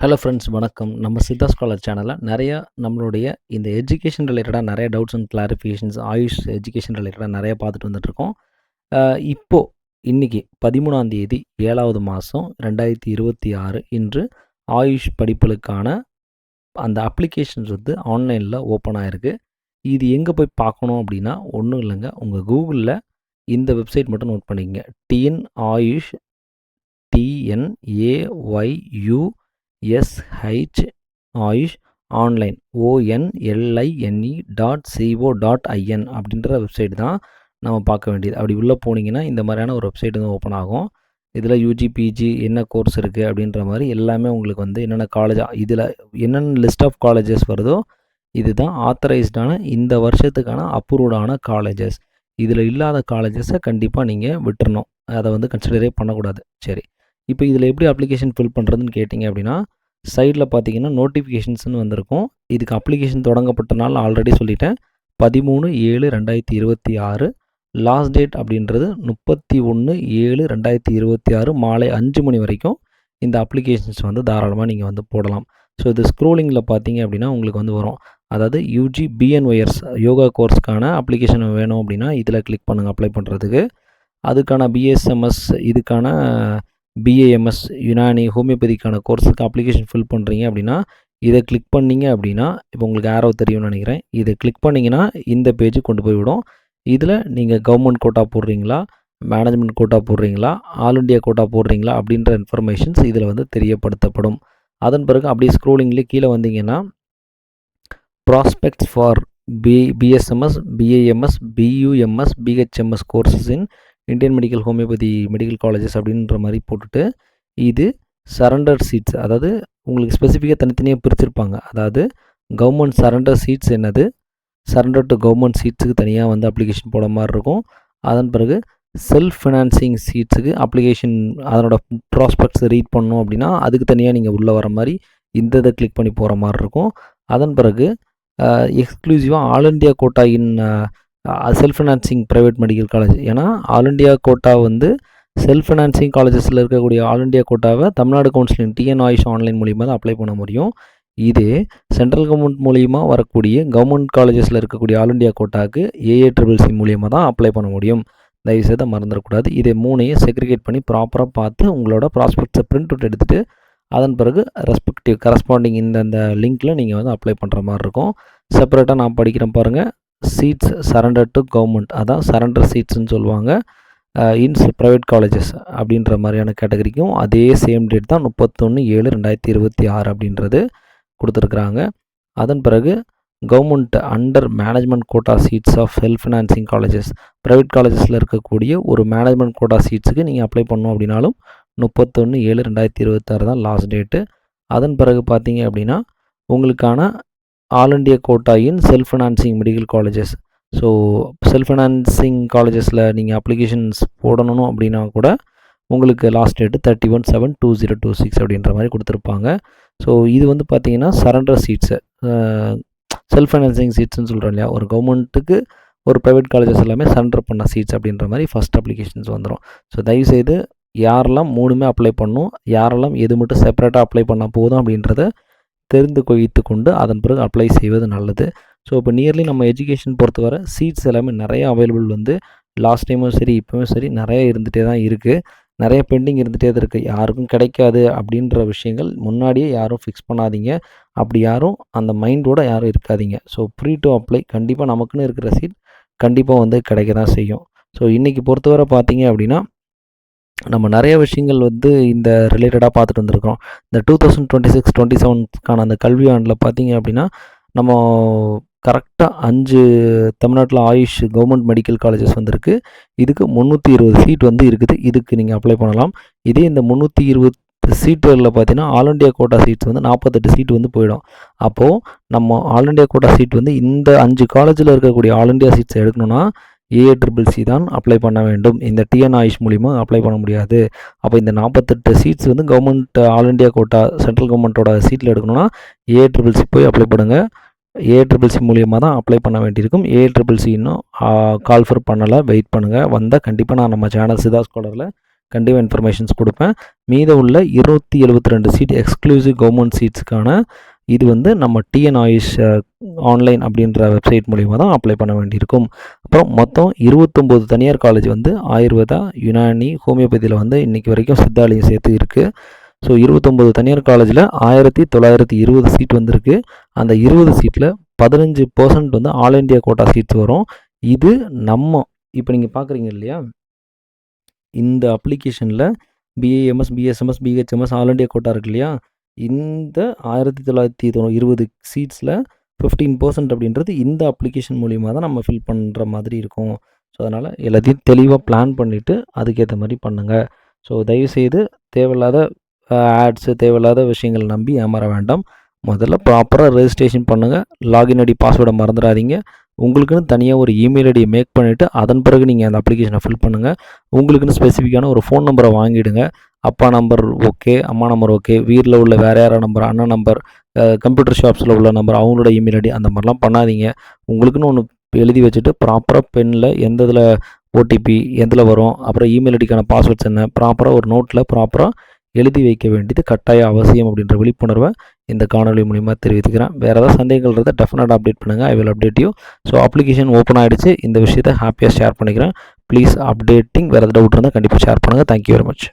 Hello friends வணக்கம். நம்ம Siddha scholar சேனலில் நம்மளுடைய இந்த எஜுகேஷன் ரிலேட்டடாக நிறைய doubts and clarifications AYUSH education ரிலேட்டடாக நிறைய பார்த்துட்டு வந்துட்டுருக்கோம். இப்போது இன்றைக்கி 13ஆம் தேதி 7வது மாதம் 2026 இன்று ஆயுஷ் படிப்புகளுக்கான அந்த அப்ளிகேஷன்ஸ் வந்து ஆன்லைனில் ஓப்பன் ஆகிருக்கு. இது எங்கே போய் பார்க்கணும் அப்படின்னா ஒன்றும் இல்லைங்க, உங்கள் கூகுளில் இந்த வெப்சைட் மட்டும் நோட் பண்ணிக்கங்க. TN AYUSH TNAYU AYUSH online ONLINE.co.in அப்படின்ற வெப்சைட் தான் நம்ம பார்க்க வேண்டியது. அப்படி உள்ளே போனீங்கன்னா இந்த மாதிரியான ஒரு வெப்சைட் வந்து ஓப்பன் ஆகும். இதில் யூஜி பிஜி என்ன கோர்ஸ் இருக்குது அப்படின்ற மாதிரி எல்லாமே உங்களுக்கு வந்து என்னென்ன காலேஜ், இதில் என்னென்ன லிஸ்ட் ஆஃப் காலேஜஸ் வருதோ இதுதான் ஆத்தரைஸ்டான இந்த வருஷத்துக்கான அப்ரூவ்டான காலேஜஸ். இதில் இல்லாத காலேஜஸை கண்டிப்பாக நீங்கள் விட்டுறணும், அதை வந்து கன்சிடரே பண்ணக்கூடாது. சரி, இப்போ இதில் எப்படி அப்ளிகேஷன் ஃபில் பண்ணுறதுன்னு கேட்டிங்க அப்படின்னா சைடில் பார்த்தீங்கன்னா நோட்டிஃபிகேஷன்ஸ்னு வந்திருக்கும். இதுக்கு அப்ளிகேஷன் தொடங்கப்பட்ட நாள் ஆல்ரெடி சொல்லிட்டேன், 13/7/2026. லாஸ்ட் டேட் அப்படின்றது 31/7/2026 மாலை 5 மணி வரைக்கும் இந்த அப்ளிகேஷன்ஸ் வந்து தாராளமாக நீங்கள் வந்து போடலாம். ஸோ இது ஸ்க்ரோலிங்கில் பார்த்தீங்க அப்படின்னா உங்களுக்கு வந்து வரும். அதாவது யூஜி பிஎன்ஒயர்ஸ் யோகா கோர்ஸ்க்கான அப்ளிகேஷன் வேணும் அப்படின்னா இதில் கிளிக் பண்ணுங்கள் அப்ளை பண்ணுறதுக்கு. அதுக்கான பிஎஸ்எம்எஸ், இதுக்கான பிஏஎம்எஸ், யுனானி, ஹோமியோபதிக்கான கோர்ஸுக்கு அப்ளிகேஷன் ஃபில் பண்ணுறீங்க அப்படின்னா இதை கிளிக் பண்ணிங்க அப்படின்னா இப்போ உங்களுக்கு ஆரோ தெரியும்னு நினைக்கிறேன். இதை கிளிக் பண்ணிங்கன்னா இந்த பேஜுக்கு கொண்டு போய் விடும். இதில் நீங்கள் கவர்மெண்ட் கோட்டா போடுறீங்களா, மேனேஜ்மெண்ட் கோட்டா போடுறீங்களா, ஆல் இண்டியா கோட்டா போடுறீங்களா அப்படின்ற இன்ஃபர்மேஷன்ஸ் இதில் வந்து தெரியப்படுத்தப்படும். அதன் பிறகு அப்படியே ஸ்க்ரோலிங்லேயே கீழே வந்தீங்கன்னா prospects for BSMS, BAMS, BUMS, BHMS courses in Indian medical homeopathy medical colleges அப்படின்ற மாதிரி போட்டுட்டு இது சரண்டர் சீட்ஸ், அதாவது உங்களுக்கு ஸ்பெசிஃபிக்காக தனித்தனியாக பிரிச்சிருப்பாங்க. அதாவது கவர்மெண்ட் சரண்டர் சீட்ஸ் என்னது, சரண்டர் டு கவர்மெண்ட் சீட்ஸுக்கு தனியாக வந்து அப்ளிகேஷன் போட மாதிரி இருக்கும். அதன் பிறகு செல்ஃப் ஃபினான்சிங் சீட்ஸுக்கு அப்ளிகேஷன் அதனோட ப்ராஸ்பெக்ட்ஸ் ரீட் பண்ணணும் அப்படின்னா அதுக்கு தனியாக நீங்கள் உள்ளே வர மாதிரி இந்த இதை கிளிக் பண்ணி போகிற மாதிரி இருக்கும். அதன் பிறகு எக்ஸ்க்ளூசிவாக all India quota in self financing private medical college. ஏன்னா ஆல் இண்டியா கோட்டா வந்து செல்ஃப் ஃபினான்சிங் காலேஜஸில் இருக்கக்கூடிய ஆல் இண்டியா கோட்டாவை Tamil Nadu counselling TN AYUSH online மூலிமா தான் அப்ளை பண்ண முடியும். இதே சென்ட்ரல் கவர்மெண்ட் மூலிமா வரக்கூடிய கவர்மெண்ட் காலேஜஸில் இருக்கக்கூடிய ஆல் இண்டியா கோட்டாவுக்கு ஏஏசிசிசி மூலிமா தான் அப்ளை பண்ண முடியும். தயவுசெய்து மறந்துடக்கூடாது. இதை மூணையும் செக்ரிகேட் பண்ணி ப்ராப்பராக பார்த்து உங்களோட ப்ராஸ்பெக்ட்ஸை பிரிண்ட் அவுட் எடுத்துகிட்டு அதன் பிறகு ரெஸ்பெக்டிவ் கரஸ்பாண்டிங் இந்த லிங்க்கில் நீங்கள் வந்து அப்ளை பண்ணுற மாதிரி இருக்கும். செப்பரேட்டாக நான் படிக்கிறேன் பாருங்கள். சீட்ஸ் சரண்டர் டு கவர்மெண்ட், அதான் சரண்டர் சீட்ஸ்ன்னு சொல்லுவாங்க. இன்ஸ் ப்ரைவேட் காலேஜஸ் அப்படின்ற மாதிரியான கேட்டகரிக்கும் அதே சேம் டேட் தான் 31/7/2026 அப்படின்றது கொடுத்துருக்குறாங்க. அதன் பிறகு government under management quota seats of self financing colleges, private காலேஜஸில் இருக்கக்கூடிய ஒரு மேனேஜ்மெண்ட் கோட்டா சீட்ஸுக்கு நீங்கள் அப்ளை பண்ணணும் அப்படின்னாலும் 31/7/2026 தான் லாஸ்ட் டேட்டு. அதன் பிறகு பார்த்தீங்க அப்படின்னா உங்களுக்கான all India quota in self financing medical colleges. So self financing காலேஜஸில் நீங்கள் அப்ளிகேஷன்ஸ் போடணும் அப்படின்னா கூட உங்களுக்கு லாஸ்ட் டேட்டு 31/7/2026 அப்படின்ற மாதிரி கொடுத்துருப்பாங்க. ஸோ இது வந்து பார்த்தீங்கன்னா சரண்டர் சீட்ஸு, செல்ஃப் ஃபைனான்சிங் சீட்ஸ்ன்னு சொல்கிறோம் இல்லையா, ஒரு கவர்மெண்ட்டுக்கு ஒரு ப்ரைவேட் காலேஜஸ் எல்லாமே சரண்டர் பண்ண சீட்ஸ் அப்படின்ற மாதிரி ஃபஸ்ட் அப்ளிகேஷன்ஸ் வந்துடும். ஸோ தயவுசெய்து யாரெல்லாம் மூணுமே அப்ளை பண்ணணும், யாரெல்லாம் எது மட்டும் செப்பரேட்டாக அப்ளை பண்ணால் போதும் அப்படின்றத தெரிந்து வைத்து கொண்டு அதன் பிறகு அப்ளை செய்வது நல்லது. ஸோ இப்போ நியர்லி நம்ம எஜுகேஷன் பொறுத்தவரை சீட்ஸ் எல்லாமே நிறைய அவைலபிள் வந்து லாஸ்ட் டைமும் சரி இப்போவும் சரி நிறைய இருந்துகிட்டே தான் இருக்குது. நிறைய பெண்டிங் இருந்துகிட்டே தான் இருக்குது. யாருக்கும் கிடைக்காது அப்படின்ற விஷயங்கள் முன்னாடியே யாரும் ஃபிக்ஸ் பண்ணாதீங்க. அப்படி யாரும் அந்த மைண்டோடு யாரும் இருக்காதீங்க. ஸோ ஃப்ரீ டு அப்ளை, கண்டிப்பாக நமக்குன்னு இருக்கிற சீட் கண்டிப்பாக வந்து கிடைக்க தான் செய்யும். ஸோ இன்றைக்கி பொறுத்தவரை பார்த்தீங்க அப்படின்னா நம்ம நிறைய விஷயங்கள் வந்து இந்த ரிலேட்டடாக பார்த்துட்டு வந்திருக்கோம். இந்த 2026-27க்கான அந்த கல்வி ஆண்டில் பார்த்தீங்க அப்படின்னா நம்ம கரெக்டாக 5 தமிழ்நாட்டில் ஆயுஷ் கவர்மெண்ட் மெடிக்கல் காலேஜஸ் வந்திருக்கு. இதுக்கு 320 சீட் வந்து இருக்குது. இதுக்கு நீங்கள் அப்ளை பண்ணலாம். இதே இந்த 320 சீட்டுகளில் பார்த்தீங்கன்னா ஆல் இண்டியா கோட்டா சீட்ஸ் வந்து 48 சீட் வந்து போயிடும். அப்போது நம்ம ஆல் இண்டியா கோட்டா சீட் வந்து இந்த 5 காலேஜில் இருக்கக்கூடிய ஆல் இண்டியா சீட்ஸ் எடுக்கணும்னா ஏஏசிசிசி தான் அப்ளை பண்ண வேண்டும். இந்த டிஎன் ஆயுஷ் மூலிமா அப்ளை பண்ண முடியாது. அப்போ இந்த 48 சீட்ஸ் வந்து government all India quota central கவர்மெண்ட்டோட சீட்டில் எடுக்கணும்னா ஏஏசிசி போய் அப்ளை பண்ணுங்கள். ஏஏசிசி மூலியமாக தான் அப்ளை பண்ண வேண்டியிருக்கும். ஏஏசிசி இன்னும் கால்ஃபர் பண்ணலை, வெயிட் பண்ணுங்கள். வந்தால் கண்டிப்பாக நான் நம்ம சேனல் சிதா ஸ்காலரில் கண்டிப்பாக இன்ஃபர்மேஷன்ஸ் கொடுப்பேன். மீத உள்ள 272 சீட் எக்ஸ்க்ளூசிவ் கவர்மெண்ட் சீட்ஸ்க்கான இது வந்து நம்ம டிஎன் ஆயுஷ் ஆன்லைன் அப்படின்ற வெப்சைட் மூலிமா தான் அப்ளை பண்ண வேண்டியிருக்கும். அப்புறம் மொத்தம் 29 தனியார் காலேஜ் வந்து ஆயுர்வேதா, யுனானி, ஹோமியோபதியில் வந்து இன்றைக்கி வரைக்கும் சித்தாலையும் சேர்த்து இருக்குது. ஸோ 29 தனியார் காலேஜில் 1920 சீட் வந்திருக்கு. அந்த 20 சீட்டில் 15% வந்து ஆல் இண்டியா கோட்டா சீட்ஸ் வரும். இது நம்ம இப்போ நீங்கள் பார்க்குறீங்க இல்லையா, இந்த அப்ளிகேஷனில் BAMS, BSMS, BHMS all India quota இருக்கு இல்லையா, இந்த 1920 சீட்ஸில் 15% அப்படின்றது இந்த அப்ளிகேஷன் மூலிமா தான் நம்ம ஃபில் பண்ணுற மாதிரி இருக்கும். ஸோ அதனால் எல்லாத்தையும் தெளிவாக பிளான் பண்ணிவிட்டு அதுக்கேற்ற மாதிரி பண்ணுங்கள். ஸோ தயவுசெய்து தேவையில்லாத ஆட்ஸு, தேவையில்லாத விஷயங்கள் நம்பி ஏமாற வேண்டாம். முதல்ல ப்ராப்பராக ரெஜிஸ்ட்ரேஷன் பண்ணுங்கள். லாகின் ஐடி, பாஸ்வேர்டை மறந்துடாதீங்க. உங்களுக்குன்னு தனியாக ஒரு இமெயில் ஐடியை மேக் பண்ணிவிட்டு அதன் பிறகு நீங்கள் அந்த அப்ளிகேஷனை ஃபில் பண்ணுங்கள். உங்களுக்குன்னு ஸ்பெசிஃபிக்கான ஒரு ஃபோன் நம்பரை வாங்கிடுங்க. அப்பா நம்பர் ஓகே, அம்மா நம்பர் ஓகே, வீட்டில் உள்ள வேறு யாரோ நம்பர், அண்ணன் நம்பர், கம்ப்யூட்டர் ஷாப்ஸில் உள்ள நம்பர், அவங்களோட இமெயில் ஐடி, அந்த மாதிரிலாம் பண்ணாதீங்க. உங்களுக்குன்னு ஒன்று எழுதி வச்சுட்டு ப்ராப்பராக பெனில் எந்த இதில் ஓடிபி எதில் வரும், அப்புறம் இமெயில் ஐடிக்கான பாஸ்வேர்ட்ஸ் என்ன, ப்ராப்பராக ஒரு நோட்டில் ப்ராப்பராக எழுதி வைக்க வேண்டியது கட்டாய அவசியம் அப்படின்ற விழிப்புணர்வை இந்த காணொலி மூலிமா தெரிவித்துக்கிறேன். வேறு ஏதாவது சந்தேகங்கள் இருந்தால் டெஃபினட்டாக அப்டேட் பண்ணுங்கள். I will update you. So application open ஆகிடுச்சு. இந்த விஷயத்தை ஹாப்பியாக ஷேர் பண்ணிக்கிறேன். Please updating. வேறு ஏதாவது டவுட் இருந்தால் கண்டிப்பாக ஷேர் பண்ணுங்கள். Thank you very much.